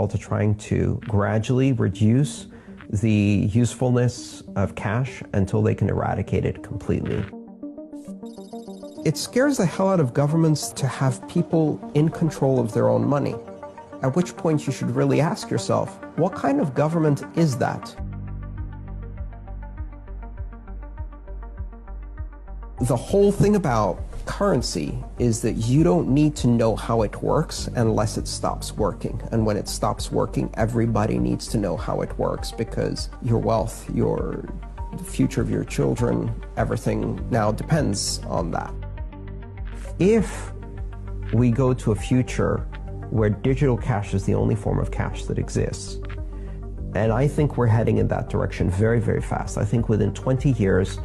world are trying to gradually reduce the usefulness of cash until they can eradicate it completely. It scares the hell out of governments to have people in control of their own money, at which point you should really ask yourself, what kind of government is that? The whole thing about currency is that you don't need to know how it works unless it stops working. And when it stops working, everybody needs to know how it works, because your wealth, the future of your children, everything now depends on that. If we go to a future where digital cash is the only form of cash that exists, and I think we're heading in that direction very, very fast. I think within 20 years,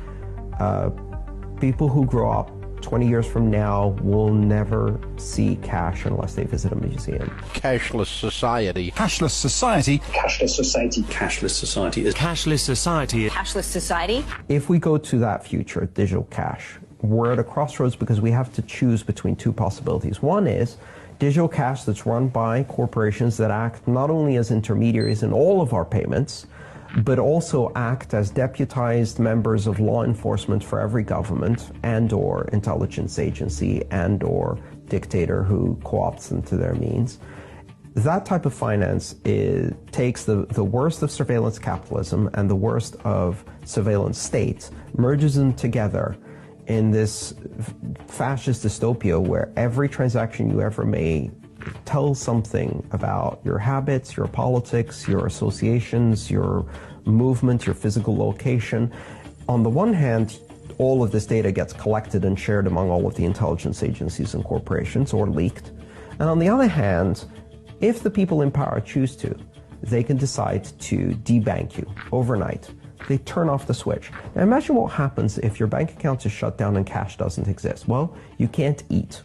people who grow up 20 years from now will never see cash unless they visit a museum. Cashless society. Cashless society. Cashless society. Cashless society. Cashless society. Cashless society. If we go to that future, digital cash, we're at a crossroads because we have to choose between two possibilities. One is digital cash that's run by corporations that act not only as intermediaries in all of our payments, but also act as deputized members of law enforcement for every government and or intelligence agency and or dictator who co-opts them to their means. That type of finance takes the worst of surveillance capitalism and the worst of surveillance states, merges them together in this fascist dystopia where every transaction you ever made tells something about your habits, your politics, your associations, your movement, your physical location. On the one hand, all of this data gets collected and shared among all of the intelligence agencies and corporations, or leaked. And on the other hand, if the people in power choose to, they can decide to debank you overnight. They turn off the switch. Now imagine what happens if your bank account is shut down and cash doesn't exist. Well, you can't eat.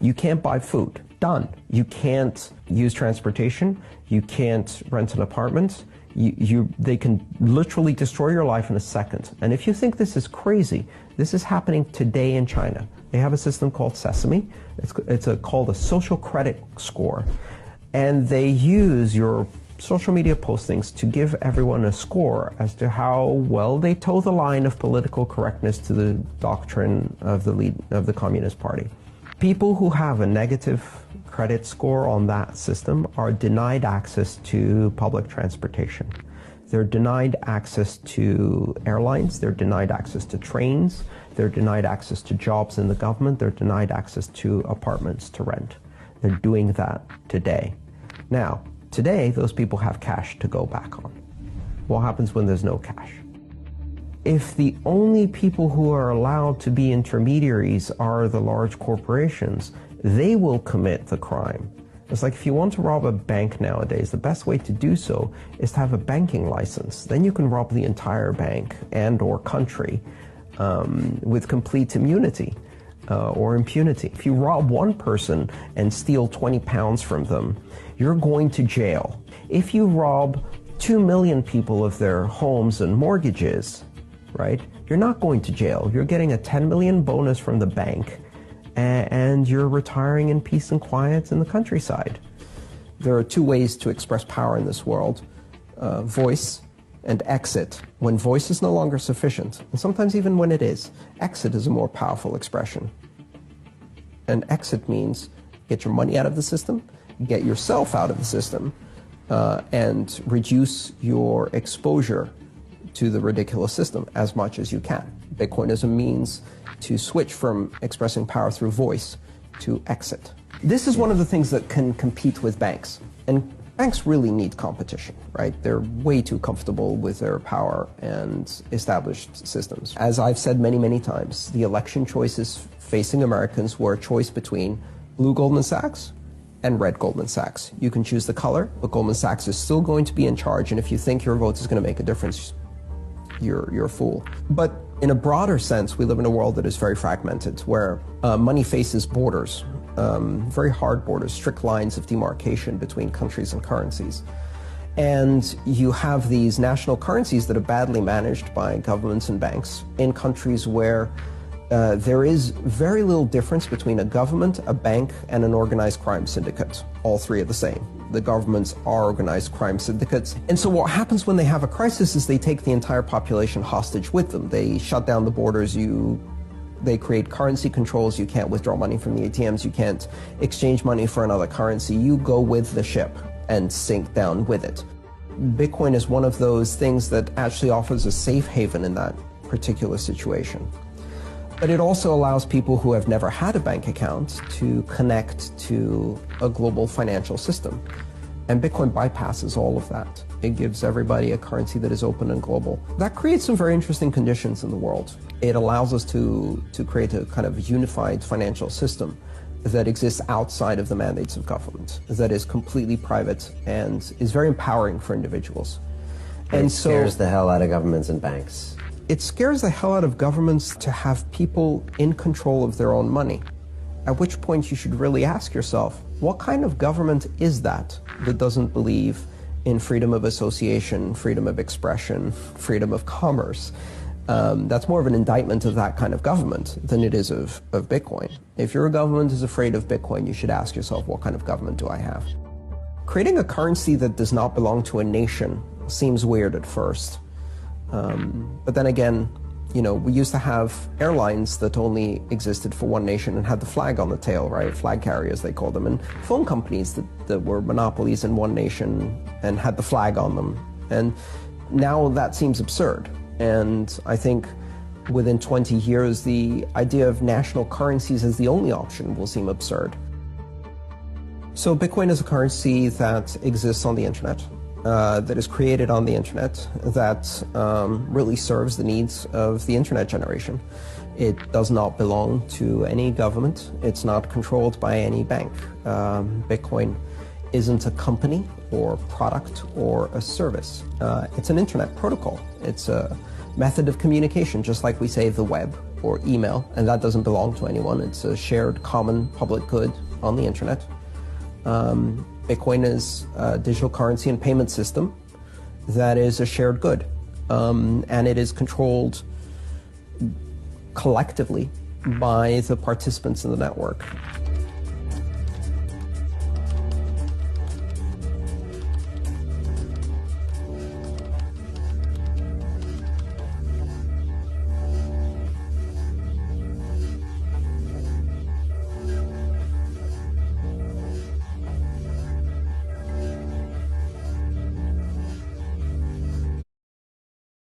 You can't buy food. Done. You can't use transportation. You can't rent an apartment. They can literally destroy your life in a second. And if you think this is crazy, this is happening today in China. They have a system called Sesame. It's called a social credit score. And they use your social media postings to give everyone a score as to how well they toe the line of political correctness to the doctrine of the Communist Party. People who have a negative credit score on that system are denied access to public transportation. They're denied access to airlines, they're denied access to trains, they're denied access to jobs in the government, they're denied access to apartments to rent. They're doing that today. Now, today, those people have cash to go back on. What happens when there's no cash? If the only people who are allowed to be intermediaries are the large corporations, they will commit the crime. It's like if you want to rob a bank nowadays, the best way to do so is to have a banking license. Then you can rob the entire bank and or country with complete immunity or impunity. If you rob one person and steal 20 pounds from them, you're going to jail. If you rob 2 million people of their homes and mortgages, right, you're not going to jail. You're getting a 10 million bonus from the bank, and you're retiring in peace and quiet in the countryside. There are two ways to express power in this world, voice and exit. When voice is no longer sufficient, and sometimes even when it is, exit is a more powerful expression. And exit means get your money out of the system, get yourself out of the system, and reduce your exposure to the ridiculous system as much as you can. Bitcoin is a means to switch from expressing power through voice to exit. This is one of the things that can compete with banks. And banks really need competition, right? They're way too comfortable with their power and established systems. As I've said many, many times, the election choices facing Americans were a choice between blue Goldman Sachs and red Goldman Sachs. You can choose the color, but Goldman Sachs is still going to be in charge, and if you think your vote is going to make a difference, you're a fool. But in a broader sense, we live in a world that is very fragmented, where money faces borders, very hard borders, strict lines of demarcation between countries and currencies. And you have these national currencies that are badly managed by governments and banks in countries where there is very little difference between a government, a bank, and an organized crime syndicate. All three are the same. the governments are organized crime syndicates. And so what happens when they have a crisis is they take the entire population hostage with them. They shut down the borders. They create currency controls. You can't withdraw money from the ATMs. You can't exchange money for another currency. You go with the ship and sink down with it. Bitcoin is one of those things that actually offers a safe haven in that particular situation. But it also allows people who have never had a bank account to connect to a global financial system. And Bitcoin bypasses all of that. It gives everybody a currency that is open and global. That creates some very interesting conditions in the world. It allows us to create a kind of unified financial system that exists outside of the mandates of government, that is completely private and is very empowering for individuals. And it scares the hell out of governments and banks. It scares the hell out of governments to have people in control of their own money, at which point you should really ask yourself, what kind of government is that doesn't believe in freedom of association, freedom of expression, freedom of commerce? That's more of an indictment of that kind of government than it is of Bitcoin. If your government is afraid of Bitcoin, you should ask yourself, what kind of government do I have? Creating a currency that does not belong to a nation seems weird at first. But then again, we used to have airlines that only existed for one nation and had the flag on the tail, right? Flag carriers, they called them, and phone companies that were monopolies in one nation and had the flag on them. And now that seems absurd. And I think within 20 years, the idea of national currencies as the only option will seem absurd. So Bitcoin is a currency that exists on the internet. That is created on the internet, that really serves the needs of the internet generation. It does not belong to any government. It's not controlled by any bank. Bitcoin isn't a company or product or a service. It's an internet protocol. It's a method of communication, just like we say the web or email, and that doesn't belong to anyone. It's a shared common public good on the internet. Bitcoin is a digital currency and payment system that is a shared good, and it is controlled collectively by the participants in the network.